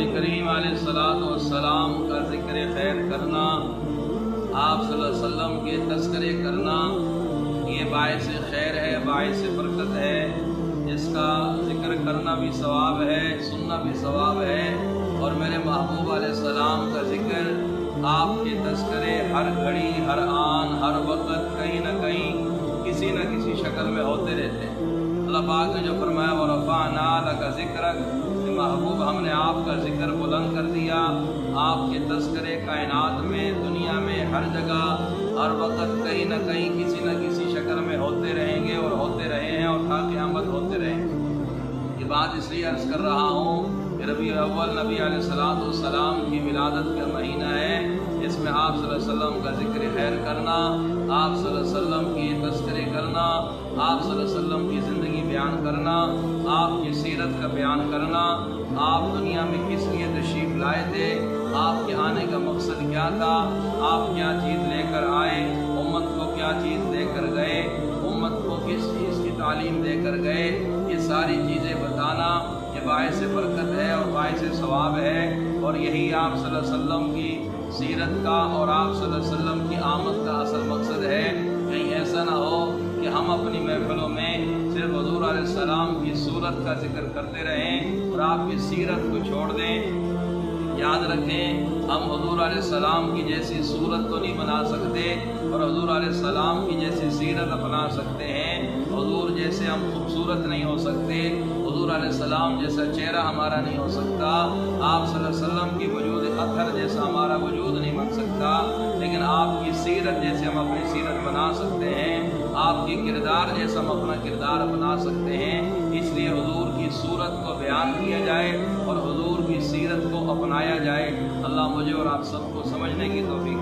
नबी करीम अलैहिस्सलाम का ज़िक्र खैर करना, आप सल्लल्लाहु अलैहि वसल्लम के तज़किरे करना, ये बाइस खैर है, बाइस बरकत है। इसका ज़िक्र करना भी सवाब है, सुनना भी सवाब है। और मेरे महबूब अलैहिस्सलाम का ज़िक्र, आपके तज़किरे हर घड़ी, हर आन, हर वक्त कहीं ना कहीं किसी न किसी शक्ल में होते रहते हैं। अल्लाह पाक ने जो फरमाया व रफ़अना लका ज़िक्रक, महबूब हमने आपका ज़िक्र बुलंद कर दिया। आपके तज़किरे कायनात में, दुनिया में, हर जगह, हर वक्त कहीं ना कहीं किसी न किसी शक्ल में होते रहेंगे और होते रहे हैं और था क़यामत होते रहेंगे। ये बात इसलिए अर्ज़ कर रहा हूँ कि रबीउल अव्वल नबी अलैहिस्सलाम की विलादत का महीना है। इसमें आप सल्लल्लाहु अलैहि वसल्लम का ज़िक्र खैर करना, आप सल्लल्लाहु अलैहि वसल्लम की तज़किरे करना, आप सल्लल्लाहु अलैहि वसल्लम की ज़िंदगी बयान करना, आपकी सीरत का बयान करना, आप दुनिया में किस लिए तशरीफ़ लाए थे, आपके आने का मकसद क्या था, आप क्या चीज़ लेकर आए, उम्मत को क्या चीज़ देकर गए, उम्मत को किस चीज़ की तालीम देकर गए, ये सारी चीज़ें बताना ये बाइस बरकत है और बाइस सवाब है। और यही आप सल्लल्लाहु अलैहि वसल्लम की सीरत का और आप सल्लल्लाहु अलैहि वसल्लम की आमद का असल मकसद है। कहीं ऐसा ना हो कि हम अपनी महफिलों में सिर्फ हुज़ूर अलैहिस्सलाम की सूरत का जिक्र करते रहें और आपकी सीरत को छोड़ दें। याद रखें, हम हुज़ूर अलैहिस्सलाम की जैसी सूरत तो नहीं बना सकते और हुज़ूर अलैहिस्सलाम की जैसी सीरत अपना सकते हैं। हुज़ूर जैसे हम खूबसूरत नहीं हो सकते, हुज़ूर अलैहिस्सलाम जैसा चेहरा हमारा नहीं हो सकता, आप सल्लल्लाहु अलैहि वसल्लम की वजूद अथर जैसा हमारा वजूद नहीं बन सकता, लेकिन आपकी सीरत जैसे हम अपनी सीरत बना सकते हैं, आपकी किरदार जैसा हम अपना किरदार बना सकते हैं। इसलिए हुज़ूर की सूरत को बयान किया जाए और हुज़ूर की सीरत को अपनाया जाए। अल्लाह मुझे और आप सबको समझने की तौफीक